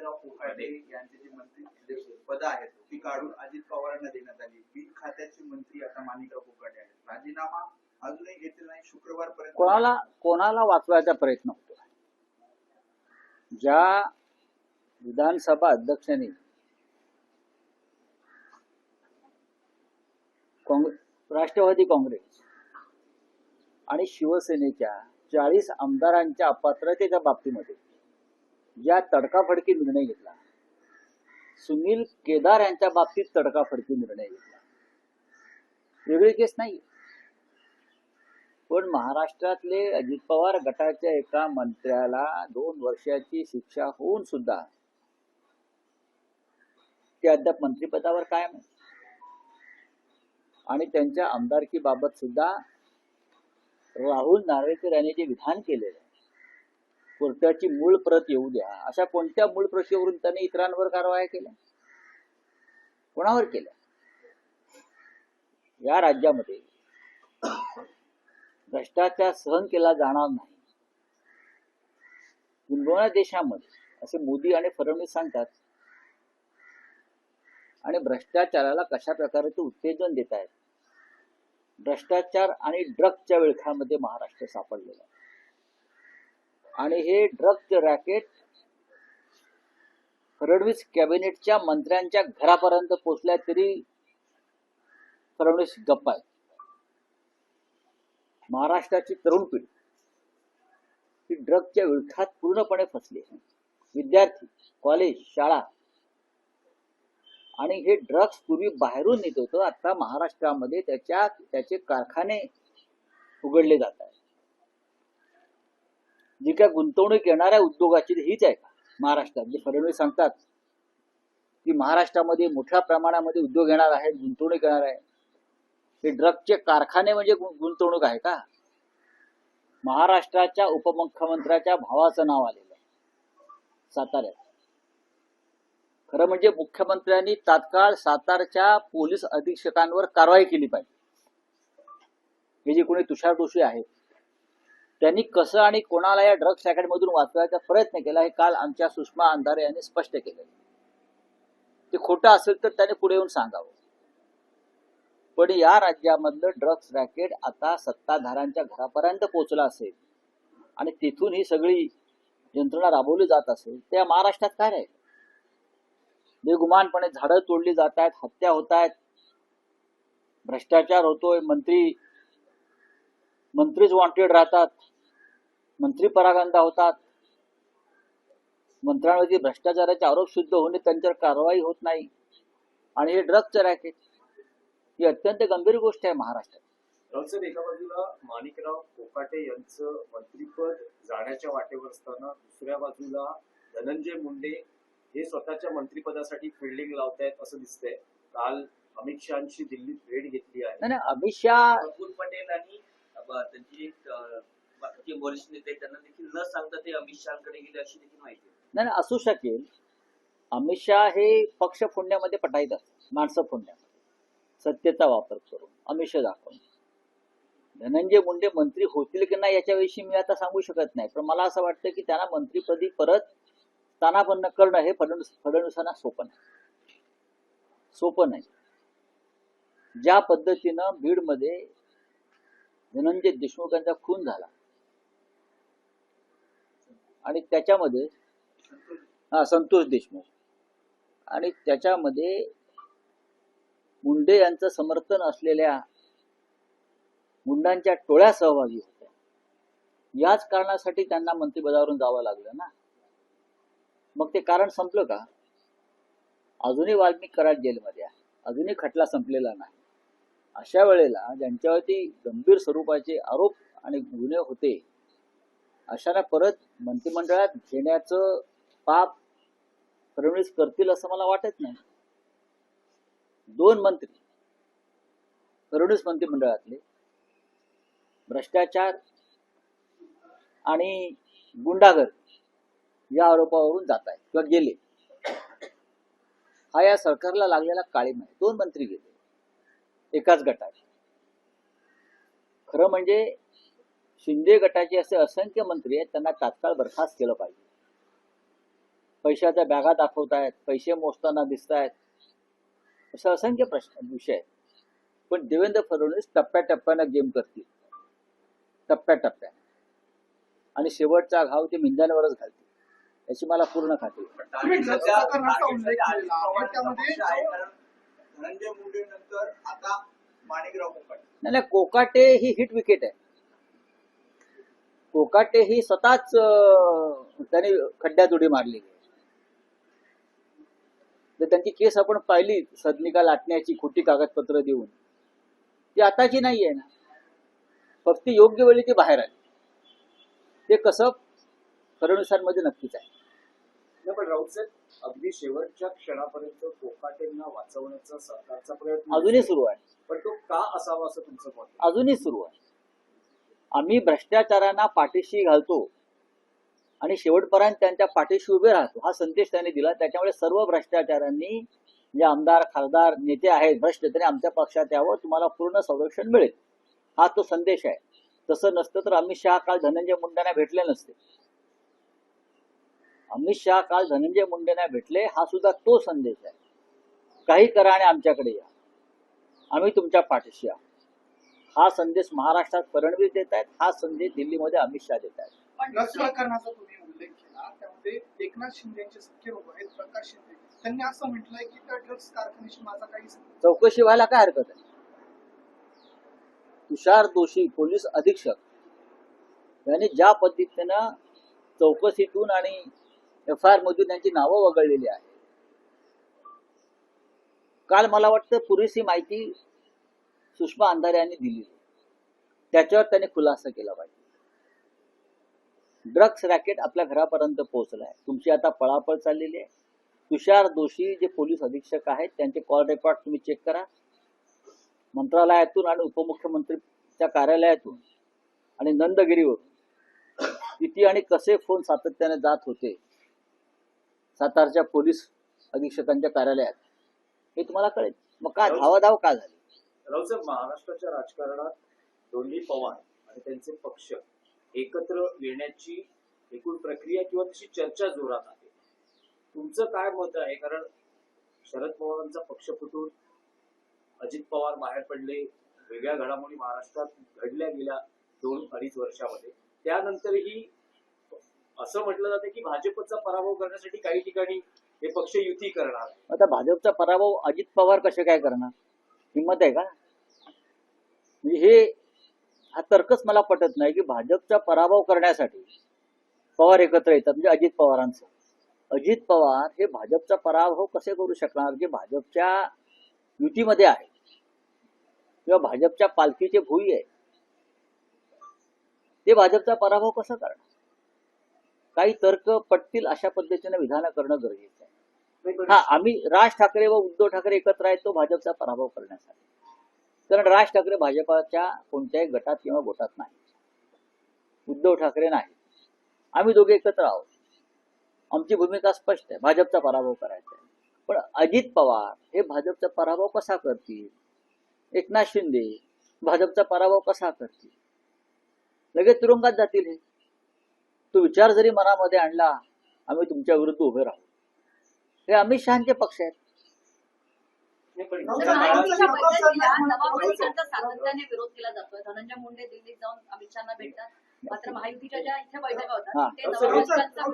माणिकराव कोकाटे यांचे जे मंत्री पद आहेत ती काढून अजित पवारांना देण्यात आली. बीड खात्याचे मंत्री आता माणिकराव कोकाटे आहेत. राजीनामा अजूनही घेतला नाही. शुक्रवारपर्यंत कोणाला वाचवायचा प्रयत्न होतो. ज्या विधानसभा अध्यक्षांनी राष्ट्रवादी काँग्रेस आणि शिवसेनेच्या 40 आमदारांच्या अपात्रतेच्या बाबतीमध्ये ज्या तडकाफडकी निर्णय घेतला, सुनील केदार यांच्या बाबतीत तडकाफडकी निर्णय घेतला, वेगळी केस नाही. पण महाराष्ट्रातले अजित पवार गटाच्या एका मंत्र्याला 2 वर्षाची शिक्षा होऊन सुद्धा ते अद्याप मंत्रिपदावर कायम आहे. आणि त्यांच्या आमदारकीबाबत सुद्धा राहुल नार्वेकर यांनी जे विधान केलेलं आहे, कोर्टाची मूळ प्रत येऊ द्या, अशा कोणत्या मूळ प्रतीवरून त्यांनी इतरांवर कारवाया केल्या? कोणावर केल्या? या राज्यामध्ये भ्रष्टाचार सहन केला जाणार नाही. किंबहुना देशामध्ये असे मोदी आणि फडणवीस सांगतात आणि भ्रष्टाचाराला कशा प्रकारे ते उत्तेजन देत आहेत. भ्रष्टाचार आणि ड्रग्सच्या विळख्यामध्ये महाराष्ट्र सापडलेला आहे. आणि हे ड्रग्सचे रॅकेट फडणवीस कॅबिनेटच्या मंत्र्यांच्या घरापर्यंत पोहोचल्या तरी फडणवीस गप्प आहे. महाराष्ट्राची तरुण पिढी ही ड्रग्सच्या विळख्यात पूर्णपणे फसली आहे. विद्यार्थी, कॉलेज, शाळा आणि हे ड्रग्स पूर्वी बाहेरून येत होतं, आता महाराष्ट्रामध्ये त्याचे कारखाने उघडले जात आहेत. जी काय गुंतवणूक येणाऱ्या उद्योगाची हीच आहे का महाराष्ट्रात? जे फडणवीस सांगतात की महाराष्ट्रामध्ये मोठ्या प्रमाणामध्ये उद्योग येणार आहेत, गुंतवणूक येणार आहे, हे ड्रग्सचे कारखाने म्हणजे गुंतवणूक आहे का? महाराष्ट्राच्या उपमुख्यमंत्र्याच्या भावाचं नाव आलेलं आहे साताऱ्यात. खरं म्हणजे मुख्यमंत्र्यांनी तात्काळ सातारच्या पोलीस अधीक्षकांवर कारवाई केली पाहिजे. हे जे कोणी तुषार दोषी आहेत त्यांनी कसं आणि कोणाला या ड्रग्स रॅकेटमधून वाचवायचा प्रयत्न केला हे काल आमच्या सुषमा अंधारे यांनी स्पष्ट केलं. ते खोटं असेल तर त्याने पुढे येऊन सांगावं. पण या राज्यामधलं ड्रग्स रॅकेट आता सत्ताधाऱ्यांच्या घरापर्यंत पोहोचलं असेल आणि तिथून ही सगळी यंत्रणा राबवली जात असेल तर महाराष्ट्रात काय राहील? बेगुमानपणे झाडं तोडली जात आहेत, हत्या होत आहेत, भ्रष्टाचार होतोय, मंत्रीच वॉन्टेड राहतात, मंत्री परागंदा होतात, मंत्र्यांवरती भ्रष्टाचाराचे आरोप सिद्ध होणे त्यांच्यावर कारवाई होत नाही. आणि हे ड्रग्सचं रॅकेट ही अत्यंत गंभीर गोष्ट आहे महाराष्ट्रात. एका बाजूला माणिकराव कोकाटे यांचं मंत्रिपद जाण्याच्या वाटेवर असताना दुसऱ्या बाजूला धनंजय मुंडे हे स्वतःच्या मंत्रिपदासाठी फिल्डिंग लावतायत असं दिसतंय. काल अमित शहांची दिल्लीत भेट घेतली आहे. नाही, अमित शहा प्रफुल्ल पटेल आणि त्यांची बाकीचे वरिष्ठ नेते त्यांना देखील न सांगता ते अमित शहाकडे गेले अशी देखील माहिती आहे. नाही, असू शकेल. अमित शहा हे पक्ष फोडण्यामध्ये पटाईत असतात, माणसं फोडण्यामध्ये सत्तेचा वापर करून आमिष दाखवून. धनंजय मुंडे मंत्री होतील की नाही याच्याविषयी मी आता सांगू शकत नाही, पण मला असं वाटतं की त्यांना मंत्रिपदी परत स्थानापन्न करणं हे फडणवीसांना सोपं नाही. ज्या पद्धतीनं बीडमध्ये धनंजय देशमुख यांचा खून झाला आणि त्याच्यामध्ये संतोष देशमुख आणि त्याच्यामध्ये मुंडे यांचं समर्थन असलेल्या मुंडांच्या टोळ्या सहभागी होत्या. याच कारणासाठी त्यांना मंत्रिपदावरून जावं लागलं ना. मग ते कारण संपलं का? अजूनही वाल्मिक कराड जेलमध्ये आहे, अजूनही खटला संपलेला नाही. अशा वेळेला ज्यांच्यावरती गंभीर स्वरूपाचे आरोप आणि गुन्हे होते अशांना परत मंत्रिमंडळात घेण्याचं पाप फडणवीस करतील असं मला वाटत नाही. 2 मंत्री फडणवीस मंत्रिमंडळातले भ्रष्टाचार आणि गुंडागर्दी या आरोपावरून जात आहेत किंवा गेले. हा या सरकारला लागलेला काळीमा आहे. 2 मंत्री गेले एकाच गटाचे. खरं म्हणजे शिंदे गटाचे असे असंख्य मंत्री आहेत, त्यांना तात्काळ बरखास्त केलं पाहिजे. पैशाच्या बॅगा दाखवतायत, पैसे मोजताना दिसत आहेत, असे असंख्य विषय आहेत. पण देवेंद्र फडणवीस टप्प्याटप्प्यानं गेम करतील, टप्प्याटप्प्याने, आणि शेवटचा घाव ते मिंद्यांवरच घालतील याची मला पूर्ण खात्री आहे. पण टार्गेटचा उल्लेख केलेला आहे त्यामध्ये धनंजय मुंडे नंतर आता माणिकराव कोकाटे. नाही, कोकाटे ही हिट विकेट आहे. कोकाटे ही स्वतःच त्यांनी खड्ड्यात उडी मारली. तर त्यांची केस आपण पाहिली, सदनिका लाटण्याची खोटी कागदपत्र देऊन, ती आताची नाही आहे ना, फक्त योग्य वेळी ती बाहेर आली. ते कसं फडणवीसांमध्ये नक्कीच आहे. नाही, पण राऊत साहेब, अगदी शेवटच्या क्षणापर्यंत कोकाटेंना वाचवण्याचा सरकारचा प्रयत्न अजूनही सुरू आहे. पण तो का असावा असं तुमचं मत आहे? अजूनही सुरू आहे. आम्ही भ्रष्टाचारांना पाठीशी घालतो आणि शेवटपर्यंत त्यांच्या पाठीशी उभे राहतो, हा संदेश त्यांनी दिला. त्याच्यामुळे सर्व भ्रष्टाचारांनी, जे आमदार खासदार नेते आहेत भ्रष्ट, त्यांनी आमच्या पक्षात यावं, तुम्हाला पूर्ण संरक्षण मिळेल, हा तो संदेश आहे. तसं नसतं तर अमित शहा काल धनंजय मुंडेंना भेटले नसते. अमित शहा काल धनंजय मुंडेंना भेटले, हा सुद्धा तो संदेश आहे. काही करा आणि आमच्याकडे या, आम्ही तुमच्या पाठीशी आहोत. हा संदेश महाराष्ट्रात फडणवीस देत आहेत, हा संदेश दिल्लीमध्ये अमित शहा देत आहेत. पण ड्रग्स प्रकरणाचा तुम्ही उल्लेख केला, त्यामध्ये एकनाथ शिंदेचे सख्खे भाऊ आहेत प्रकाश शिंदे, त्यांनी असं म्हटलंय की त्या ड्रग्स कारखान्याशी माझा काही चौकशी व्हायला काय हरकत आहे? तुषार दोशी पोलीस अधीक्षक यांनी ज्या पद्धतीनं चौकशीतून आणि FIR मधून त्यांची नावं वगळलेली आहे, काल मला वाटतं पुरेशी माहिती सुषमा अंधारे यांनी दिली, त्याच्यावर त्यांनी खुलासा केला पाहिजे. ड्रग्स रॅकेट आपल्या घरापर्यंत पोहोचलाय, तुमची आता पळापळ चाललेली आहे. तुषार दोशी जे पोलीस अधीक्षक आहेत त्यांचे कॉल रेकॉर्ड तुम्ही चेक करा, मंत्रालयातून आणि उपमुख्यमंत्रीच्या कार्यालयातून आणि नंदगिरीवरून किती आणि कसे फोन सातत्याने जात होते सातारच्या पोलीस अधीक्षकांच्या कार्यालयात, हे तुम्हाला कळेल. मग काय धावाधाव का झाली? राऊत साहेब, महाराष्ट्राच्या राजकारणात दोन्ही पवार आणि त्यांचे पक्ष एकत्र येण्याची एकूण प्रक्रिया किंवा तशी चर्चा जोरात आहे. तुमचं काय मत आहे? कारण शरद पवारांचा पक्ष फुटून अजित पवार बाहेर पडले, वेगळ्या घडामोडी महाराष्ट्रात घडल्या गेल्या 2-2.5 वर्षामध्ये. त्यानंतरही असं म्हटलं जातं की भाजपचा पराभव करण्यासाठी काही ठिकाणी हे पक्ष युती करणार. आता भाजपचा पराभव अजित पवार कसे काय करणार? हिंमत आहे का? म्हणजे हा तर्कच मला पटत नाही की भाजपचा पराभव करण्यासाठी पवार एकत्र येतात. म्हणजे अजित पवार हे भाजपचा पराभव कसे करू शकणार, जे भाजपच्या युतीमध्ये आहे किंवा भाजपच्या पालखीचे भुई आहे, ते भाजपचा पराभव कसा करणार? काही तर्क पटतील अशा पद्धतीने विधान करणं गरजेचं आहे. हा, आम्ही राज ठाकरे व उद्धव ठाकरे एकत्र आहेत तो भाजपचा पराभव करण्यासाठी, कारण राज ठाकरे भाजपाच्या कोणत्याही गटात किंवा गोटात नाही, उद्धव ठाकरे नाही, आम्ही दोघे एकत्र आहोत. आमची भूमिका स्पष्ट आहे, भाजपचा पराभव करायचा आहे. पण अजित पवार हे भाजपचा पराभव कसा करतील? एकनाथ शिंदे भाजपचा पराभव कसा करतील? लगेच तुरुंगात जातील. हे तो विचार जरी मनामध्ये आणला, आम्ही तुमच्या विरुद्ध उभे राहू, हे अमित शहाचे पक्ष आहेत. सातत्याने विरोध केला जातोय. धनंजय मुंडे दिल्लीत जाऊन अमित शहाना भेटतात, मात्र महायुतीच्या ज्या इथे बैठका होतात ते नवाब विरोध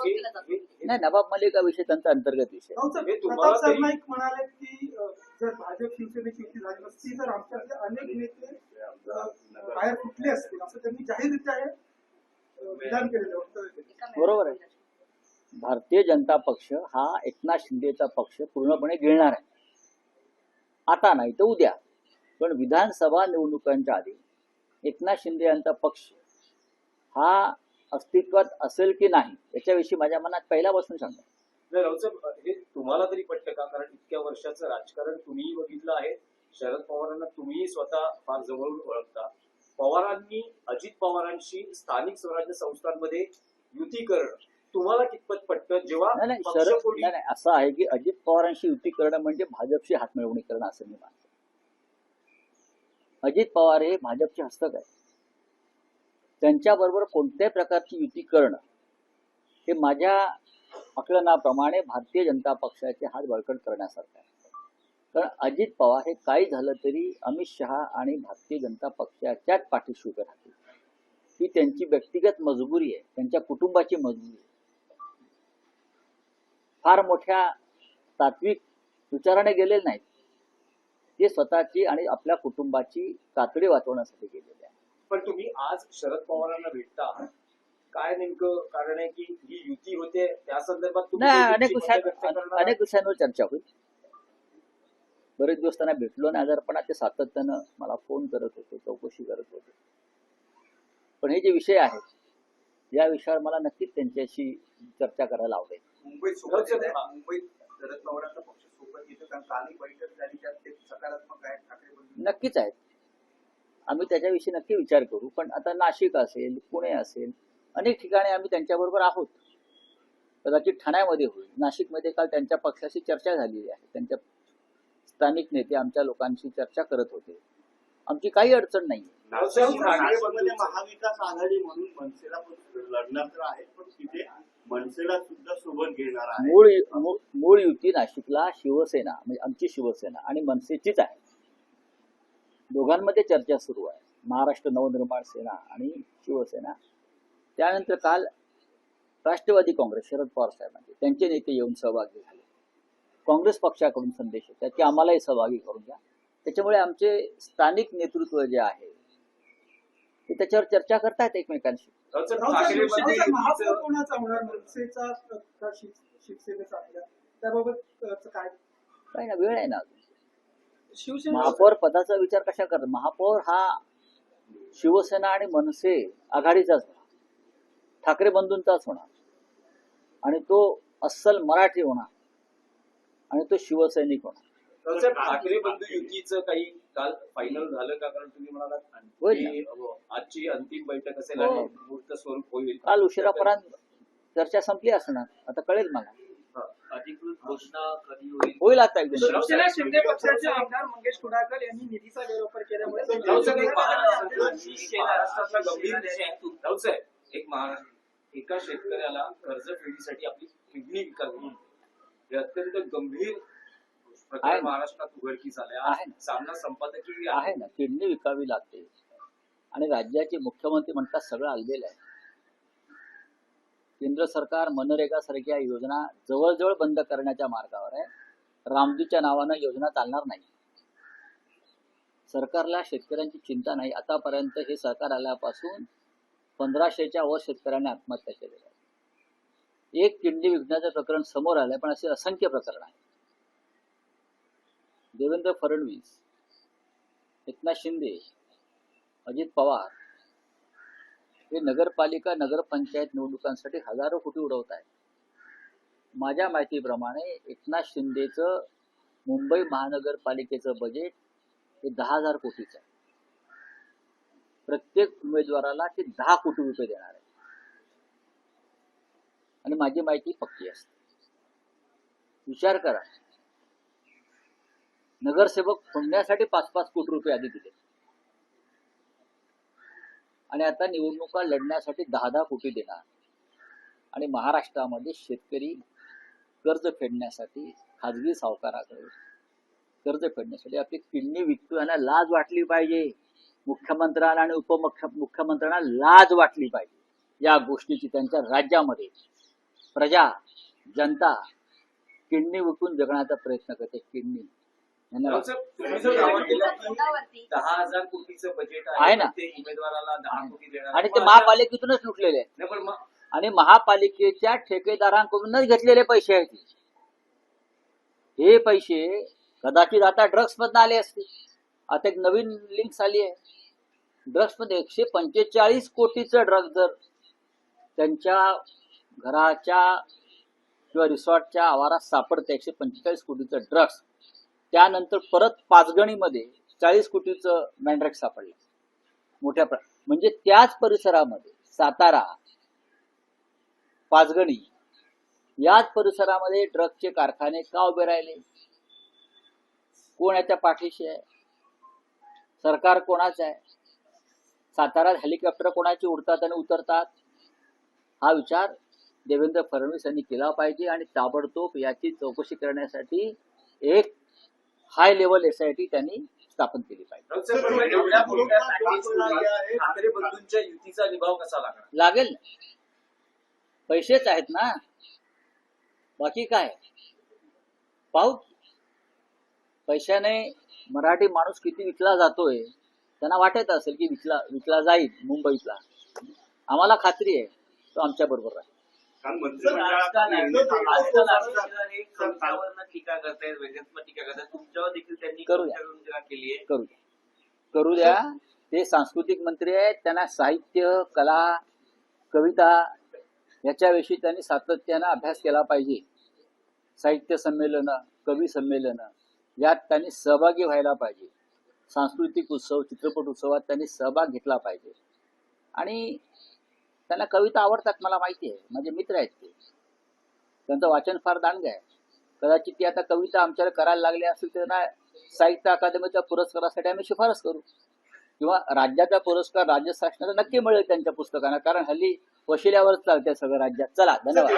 केला जातो. नाही, नवाब मलिक हा विषय त्यांचा अंतर्गत विषय. प्रताप सरनाईक म्हणाले की जर भाजप शिवसेनेची युती झाली नसती तर आमच्यातले अनेक नेते बाहेर फुटले असतील, असं त्यांनी जाहीररित्या विधान केलेलं होतं. बरोबर आहे. भारतीय जनता पक्ष हा एकनाथ शिंदेचा पक्ष पूर्णपणे गिळणार आहे, आता नाही तर उद्या. पण विधानसभा निवडणुकांच्या आधी एकनाथ शिंदे यांचा पक्ष हा अस्तित्वात असेल की नाही याच्याविषयी माझ्या मनात पहिल्यापासून सांगा. नाही राऊत साहेब, हे तुम्हाला तरी पटतं का? कारण इतक्या वर्षाचं राजकारण तुम्हीही बघितलं आहे, शरद पवारांना तुम्हीही स्वतः फार जवळून ओळखता. पवारांनी अजित पवारांशी स्थानिक स्वराज्य संस्थांमध्ये युती करणं तुम्हाला कितपत पटतं? जेव्हा नाही, असं आहे की अजित पवारांशी युती करणं म्हणजे भाजपशी हातमिळवणी करणं असं मी मानतो. अजित पवार हे भाजपचे हस्तक आहेत, त्यांच्याबरोबर कोणत्याही प्रकारची युती करणं हे माझ्या आकलनाप्रमाणे भारतीय जनता पक्षाचे हात बळकट करण्यासारखं आहे. कारण अजित पवार हे काही झालं तरी अमित शहा आणि भारतीय जनता पक्षाच्याच पाठीशी उभे राहतील. ही त्यांची व्यक्तिगत मजबुरी आहे, त्यांच्या कुटुंबाची मजबुरी आहे. फार मोठ्या तात्विक विचाराने गेलेले नाहीत, ते स्वतःची आणि आपल्या कुटुंबाची तातडी वाचवण्यासाठी गेलेले आहे. पण तुम्ही आज शरद पवारांना भेटता, काय नेमकं कारण आहे की ही युती होते त्या संदर्भात तुम्ही नाही, तुमची मतं व्यक्त करणार? अनेक विषयांवर चर्चा होईल. बरेच दिवस त्यांना भेटलो नाही, आजारपणात ते सातत्यानं मला फोन करत होते, चौकशी करत होते. पण हे जे विषय आहेत या विषयावर मला नक्कीच त्यांच्याशी चर्चा करायला आवडेल. मुंबईत सोबत येत आहे. मुंबईत शरद पवारांचा पक्ष सोबत येतो, कारण कालही बैठक झाली त्यात ते सकारात्मक आहेत. ठाकरे बंधू नक्कीच आहेत, आम्ही त्याच्याविषयी नक्की विचार करू. पण आता नाशिक असेल, पुणे असेल, अनेक ठिकाणी आम्ही त्यांच्याबरोबर आहोत. कदाचित ठाण्यामध्ये होईल, नाशिकमध्ये काल त्यांच्या पक्षाशी चर्चा झालेली आहे. त्यांच्या स्थानिक नेते आमच्या लोकांशी चर्चा करत होते. आमची काही अडचण नाही. नाशिकमध्ये महाविकास आघाडी म्हणून मनसेला पण लढणार तर आहेत, पण तिथे मनसेला सुद्धा सोबत घेणार आहे. मूळ युती नाशिकला शिवसेना म्हणजे आमची शिवसेना आणि मनसेचीच आहे. दोघांमध्ये चर्चा सुरू आहे, महाराष्ट्र नवनिर्माण सेना आणि शिवसेना. त्यानंतर काल राष्ट्रवादी काँग्रेस शरद पवार साहेबांचे त्यांचे नेते येऊन सहभागी झाले. काँग्रेस पक्षाकडून संदेश येतात की आम्हालाही सहभागी करून घ्या. त्याच्यामुळे आमचे स्थानिक नेतृत्व जे आहे ते त्याच्यावर चर्चा करतायत एकमेकांशी. महापौर कोणाचा होणार, मनसेचा का शिवसेनेचा आपल्या त्याबाबत काय काही ना, वेळ आहे ना अजून. शिवसेना महापौर पदाचा विचार कशा करतात? महापौर हा शिवसेना आणि मनसे आघाडीचाच होणार, ठाकरे बंधूंचाच होणार, आणि तो अस्सल मराठी होणार, आणि तो शिवसैनिक होणार. ठाकरे बंधू युतीचं काही काल फायनल झालं का? कारण तुम्ही म्हणालात होईल की आजची अंतिम बैठक असेल हो. आणि मूर्त स्वरूप होईल. काल उशिरापर्यंत चर्चा संपली असणार, आता कळेल मला. अधिकृत घोषणा कधी होईल? होईल आता एकदम. शिवसेना शिंदे पक्षाचे आमदार मंगेश कुडाळकर यांनी निधीचा गैरवापर केल्यामुळे महाराष्ट्रातला गंभीर विषय आहे. राऊत साहेब, एका शेतकऱ्याला कर्जफेडीसाठी आपली किडनी विकावी हे अत्यंत गंभीर प्रकार आहे. महाराष्ट्रात उघडकीस आले. आहे. सामना संपादकीय आहे ना, किडनी विकावी लागते आणि राज्याचे मुख्यमंत्री म्हणतात सगळं आलेलं आहे. केंद्र सरकार मनरेगा सारख्या योजना जवळजवळ बंद करण्याच्या मार्गावर आहे. रामजीच्या नावानं योजना चालणार नाही. सरकारला शेतकऱ्यांची चिंता नाही. आतापर्यंत हे सरकार आल्यापासून 1500च्या वर शेतकऱ्यांनी आत्महत्या केलेल्या आहेत. एक किडनी विकण्याचं प्रकरण समोर आलंय, पण असे असंख्य प्रकरण आहेत. देवेंद्र फडणवीस, एकनाथ शिंदे, अजित पवार हे नगरपालिका नगरपंचायत निवडणुकांसाठी हजारो कोटी उडवत आहेत. माझ्या माहितीप्रमाणे एकनाथ शिंदेचं मुंबई महानगरपालिकेचं बजेट हे 10,000 कोटीचं आहे. प्रत्येक उमेदवाराला ते 10 कोटी रुपये देणार आहे, आणि माझी माहिती पक्की असते. विचार करा, नगरसेवक होण्यासाठी 5-5 कोटी रुपये आधी दिले, आणि आता निवडणुका लढण्यासाठी 10-10 कोटी देणार. आणि महाराष्ट्रामध्ये शेतकरी कर्ज फेडण्यासाठी खाजगी सावकाराकडे कर्ज फेडण्यासाठी आपली किडनी विकतो. यांना लाज वाटली पाहिजे. मुख्यमंत्र्यांना आणि उपमुख्यमंत्र्यांना लाज वाटली पाहिजे या गोष्टीची. त्यांच्या राज्यामध्ये प्रजा जनता किडनी विकून जगण्याचा प्रयत्न करते. किडनी तुम्ही जर दावा केला की 10,000 कोटीचं बजेट आहे ना, ते उमेदवाराला 10 कोटी देणार, आणि ते महापालिकेतूनच लुटलेले आहेत. नाही, पण मग आणि महापालिकेच्या ठेकेदारांकडूनच घेतलेले पैसे आहेत. हे पैसे कदाचित आता ड्रग्स मधून आले असतील. आता एक नवीन लिंक आली आहे. ड्रग्स मध्ये 145 कोटीचं ड्रग्ज जर त्यांच्या घराच्या किंवा रिसॉर्टच्या आवारात सापडते, 145 कोटीचं ड्रग्स. त्यानंतर परत पाचगणीमध्ये 40 कोटीचं मॅन्ड्रॅक्स सापडलं मोठ्या म्हणजे त्याच परिसरामध्ये सातारा, पाचगणी याच परिसरामध्ये ड्रग्सचे कारखाने का उभे राहिले? कोण याच्या पाठीशी आहे? सरकार कोणाचं आहे? साताऱ्यात हेलिकॉप्टर कोणाची उडतात आणि उतरतात? हा विचार देवेंद्र फडणवीस यांनी केला पाहिजे आणि ताबडतोब याची चौकशी करण्यासाठी एक हाय लेवल SIT त्यांनी स्थापन केली पाहिजे. एवढ्या मोठ्या पॅकेजमध्ये ठाकरे बंधूंच्या युतीचा निभाव कसा लागणार? लागेल ना. पैसेच आहेत ना, बाकी काय. पाहू पैशाने मराठी माणूस किती विकला जातोय. त्यांना वाटत असेल की विकला जाईल मुंबईतला. आम्हाला खात्री आहे तो आमच्या बरोबर आहे. कारण आजकाल मंत्रिमंडळात हे तुमच्यावरनं टीका करतायत, वेगळ्याच टीका करतायत, तुमच्यावर देखील त्यांनी करूया. टीका केली आहे. करू द्या. ते सांस्कृतिक मंत्री आहेत, त्यांना साहित्य, कला, कविता याच्याविषयी त्यांनी सातत्यानं अभ्यास केला पाहिजे. साहित्य संमेलनं, कवी संमेलनं यात त्यांनी सहभागी व्हायला पाहिजे. सांस्कृतिक उत्सव, चित्रपट उत्सवात त्यांनी सहभाग घेतला पाहिजे. आणि त्यांना कविता आवडतात, मला माहिती आहे, माझे मित्र आहेत ते. त्यांचं वाचन फार दांडगं आहे. कदाचित ती आता कविता आमच्याला करायला लागली असेल तर त्यांना साहित्य अकादमीच्या पुरस्कारासाठी आम्ही शिफारस करू, किंवा राज्याचा पुरस्कार राज्य शासनाचा नक्की मिळेल त्यांच्या पुस्तकांना, कारण हल्ली वशिल्यावरच चालतंय सगळं राज्यात. चला, धन्यवाद.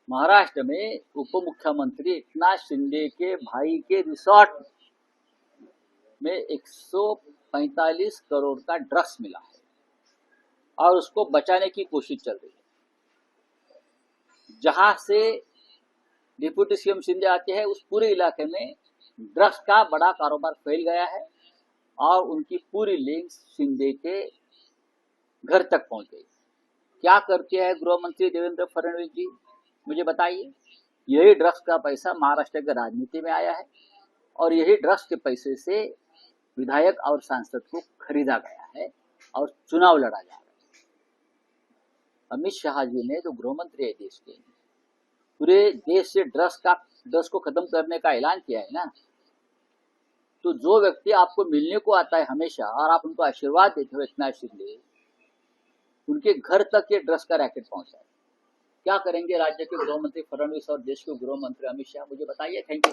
महाराष्ट्र में उप मुख्यमंत्री एकनाथ शिंदे के भाई के रिसोर्ट में 145 करोड़ का ड्रग्स मिला है और उसको बचाने की कोशिश चल रही है. जहां से डिप्टी सीएम शिंदे आते हैं उस पूरे इलाके में ड्रग्स का बड़ा कारोबार फैल गया है और उनकी पूरी लिंक शिंदे के घर तक पहुंच गई. क्या करते हैं गृह मंत्री देवेंद्र फडणवीस जी, मुझे बताइए. यही ड्रग्स का पैसा महाराष्ट्र के राजनीति में आया है और यही ड्रग्स के पैसे से विधायक और सांसद को खरीदा गया है और चुनाव लड़ा जा रहा है. अमित शाह जी ने जो गृह मंत्री है देश के, पूरे देश से ड्रग्स को खत्म करने का ऐलान किया है ना. तो जो व्यक्ति आपको मिलने को आता है हमेशा और आप उनको आशीर्वाद देते हो, एकनाथ शिंदे, उनके घर तक ये ड्रग्स का रैकेट पहुंचा है. क्या करेंगे राज्य के गृह मंत्री फडणवीस और देश के गृह मंत्री अमित शाह, मुझे बताइए. Thank you.